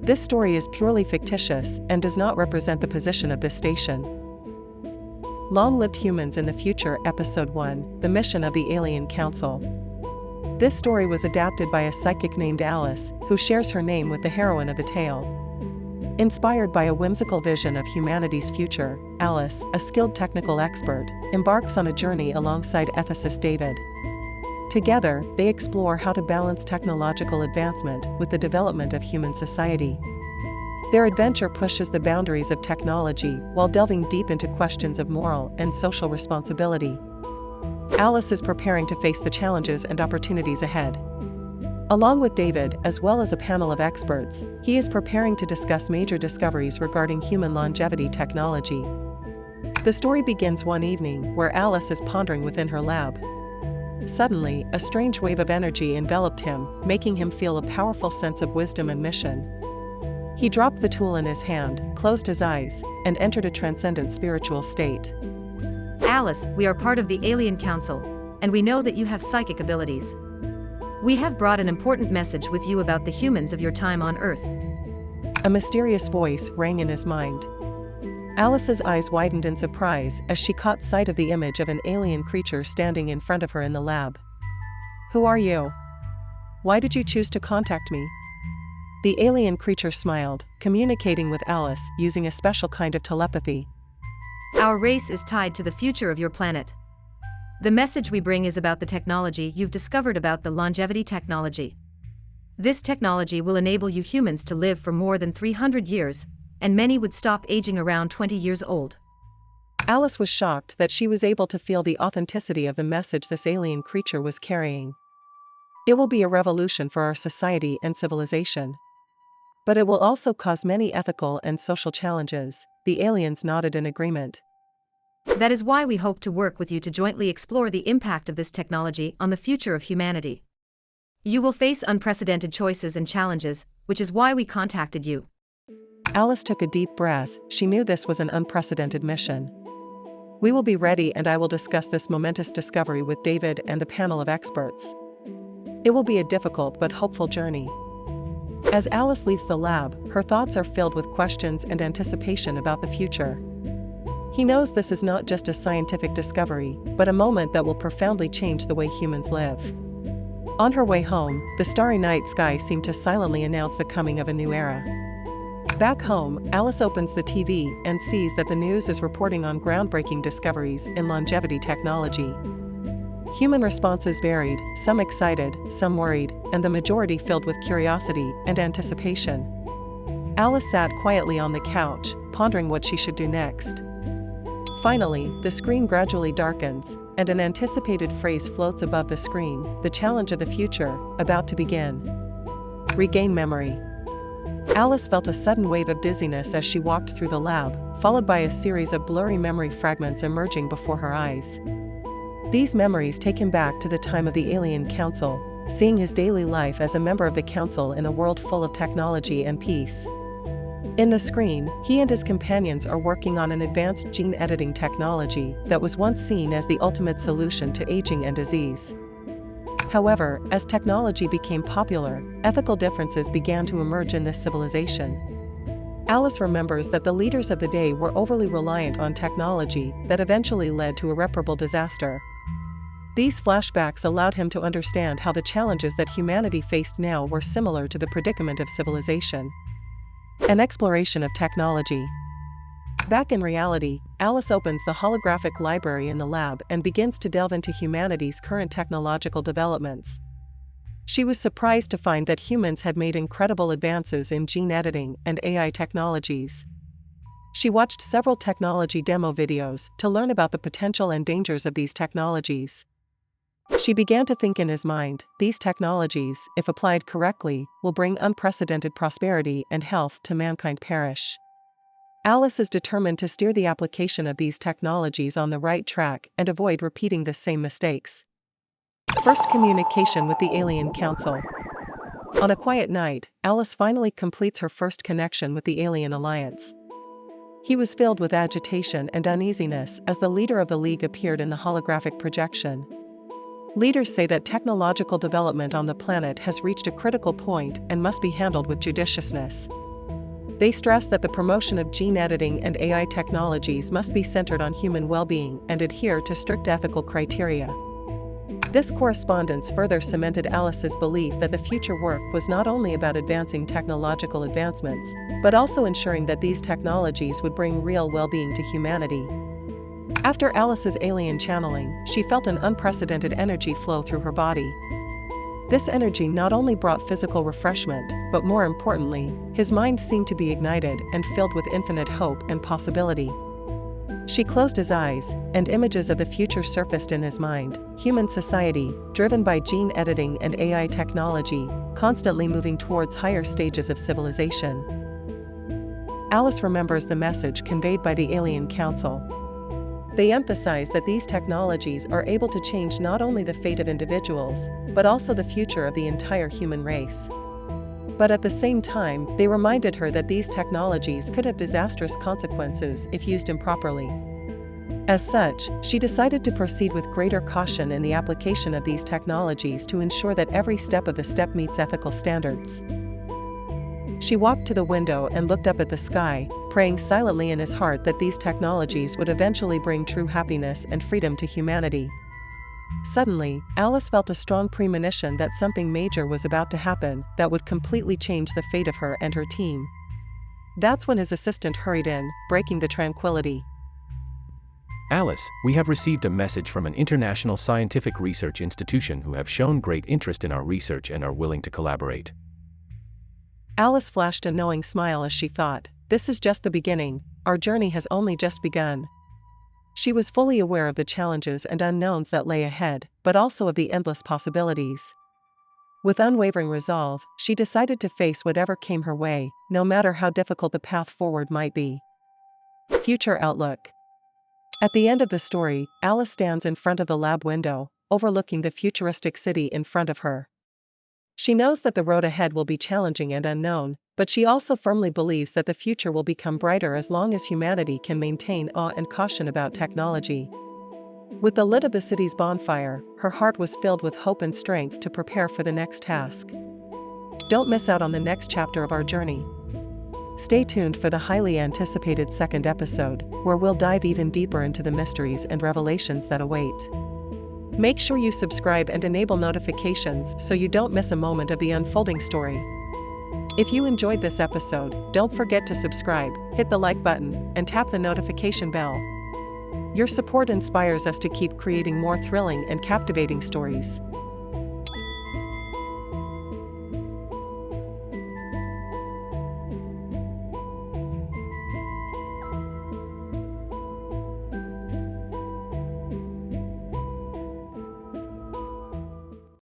This story is purely fictitious and does not represent the position of this station. Long-Lived Humans in the Future Episode 1, The Mission of the Alien Council. This story was adapted by a psychic named Alice, who shares her name with the heroine of the tale. Inspired by a whimsical vision of humanity's future, Alice, a skilled technical expert, embarks on a journey alongside ethicist David. Together, they explore how to balance technological advancement with the development of human society. Their adventure pushes the boundaries of technology while delving deep into questions of moral and social responsibility. Alice is preparing to face the challenges and opportunities ahead. Along with David, as well as a panel of experts, he is preparing to discuss major discoveries regarding human longevity technology. The story begins one evening where Alice is pondering within her lab. Suddenly, a strange wave of energy enveloped him, making him feel a powerful sense of wisdom and mission. He dropped the tool in his hand, closed his eyes, and entered a transcendent spiritual state. Alice, we are part of the Alien Council, and we know that you have psychic abilities. We have brought an important message with you about the humans of your time on Earth. A mysterious voice rang in his mind. Alice's eyes widened in surprise as she caught sight of the image of an alien creature standing in front of her in the lab. "Who are you? Why did you choose to contact me?" The alien creature smiled, communicating with Alice using a special kind of telepathy. Our race is tied to the future of your planet. The message we bring is about the technology you've discovered about the longevity technology. This technology will enable you humans to live for more than 300 years, and many would stop aging around 20 years old. Alice was shocked that she was able to feel the authenticity of the message this alien creature was carrying. It will be a revolution for our society and civilization. But it will also cause many ethical and social challenges. The aliens nodded in agreement. That is why we hope to work with you to jointly explore the impact of this technology on the future of humanity. You will face unprecedented choices and challenges, which is why we contacted you. Alice took a deep breath. She knew this was an unprecedented mission. We will be ready, and I will discuss this momentous discovery with David and the panel of experts. It will be a difficult but hopeful journey. As Alice leaves the lab, her thoughts are filled with questions and anticipation about the future. He knows this is not just a scientific discovery, but a moment that will profoundly change the way humans live. On her way home, the starry night sky seemed to silently announce the coming of a new era. Back home, Alice opens the TV and sees that the news is reporting on groundbreaking discoveries in longevity technology. Human responses varied, some excited, some worried, and the majority filled with curiosity and anticipation. Alice sat quietly on the couch, pondering what she should do next. Finally, the screen gradually darkens, and an anticipated phrase floats above the screen: the challenge of the future, about to begin. Regain memory. Alice felt a sudden wave of dizziness as she walked through the lab, followed by a series of blurry memory fragments emerging before her eyes. These memories take him back to the time of the Alien Council, seeing his daily life as a member of the Council in a world full of technology and peace. In the screen, he and his companions are working on an advanced gene editing technology that was once seen as the ultimate solution to aging and disease. However, as technology became popular, ethical differences began to emerge in this civilization. Alice remembers that the leaders of the day were overly reliant on technology that eventually led to irreparable disaster. These flashbacks allowed him to understand how the challenges that humanity faced now were similar to the predicament of civilization. An exploration of technology. Back in reality, Alice opens the holographic library in the lab and begins to delve into humanity's current technological developments. She was surprised to find that humans had made incredible advances in gene editing and AI technologies. She watched several technology demo videos to learn about the potential and dangers of these technologies. She began to think in his mind, these technologies, if applied correctly, will bring unprecedented prosperity and health to mankind perish. Alice is determined to steer the application of these technologies on the right track and avoid repeating the same mistakes. First communication with the Alien Council. On a quiet night, Alice finally completes her first connection with the Alien Alliance. He was filled with agitation and uneasiness as the leader of the League appeared in the holographic projection. Leaders say that technological development on the planet has reached a critical point and must be handled with judiciousness. They stress that the promotion of gene editing and AI technologies must be centered on human well-being and adhere to strict ethical criteria. This correspondence further cemented Alice's belief that the future work was not only about advancing technological advancements, but also ensuring that these technologies would bring real well-being to humanity. After Alice's alien channeling, she felt an unprecedented energy flow through her body. This energy not only brought physical refreshment, but more importantly, his mind seemed to be ignited and filled with infinite hope and possibility. She closed his eyes, and images of the future surfaced in his mind: human society, driven by gene editing and AI technology, constantly moving towards higher stages of civilization. Alice remembers the message conveyed by the Alien Council. They emphasize that these technologies are able to change not only the fate of individuals, but also the future of the entire human race. But at the same time, they reminded her that these technologies could have disastrous consequences if used improperly. As such, she decided to proceed with greater caution in the application of these technologies to ensure that every step of the step meets ethical standards. She walked to the window and looked up at the sky, praying silently in his heart that these technologies would eventually bring true happiness and freedom to humanity. Suddenly, Alice felt a strong premonition that something major was about to happen that would completely change the fate of her and her team. That's when his assistant hurried in, breaking the tranquility. Alice, we have received a message from an international scientific research institution who have shown great interest in our research and are willing to collaborate. Alice flashed a knowing smile as she thought, "This is just the beginning, our journey has only just begun." She was fully aware of the challenges and unknowns that lay ahead, but also of the endless possibilities. With unwavering resolve, she decided to face whatever came her way, no matter how difficult the path forward might be. Future Outlook. At the end of the story, Alice stands in front of the lab window, overlooking the futuristic city in front of her. She knows that the road ahead will be challenging and unknown, but she also firmly believes that the future will become brighter as long as humanity can maintain awe and caution about technology. With the lit of the city's bonfire, her heart was filled with hope and strength to prepare for the next task. Don't miss out on the next chapter of our journey. Stay tuned for the highly anticipated second episode, where we'll dive even deeper into the mysteries and revelations that await. Make sure you subscribe and enable notifications so you don't miss a moment of the unfolding story. If you enjoyed this episode, don't forget to subscribe, hit the like button, and tap the notification bell. Your support inspires us to keep creating more thrilling and captivating stories.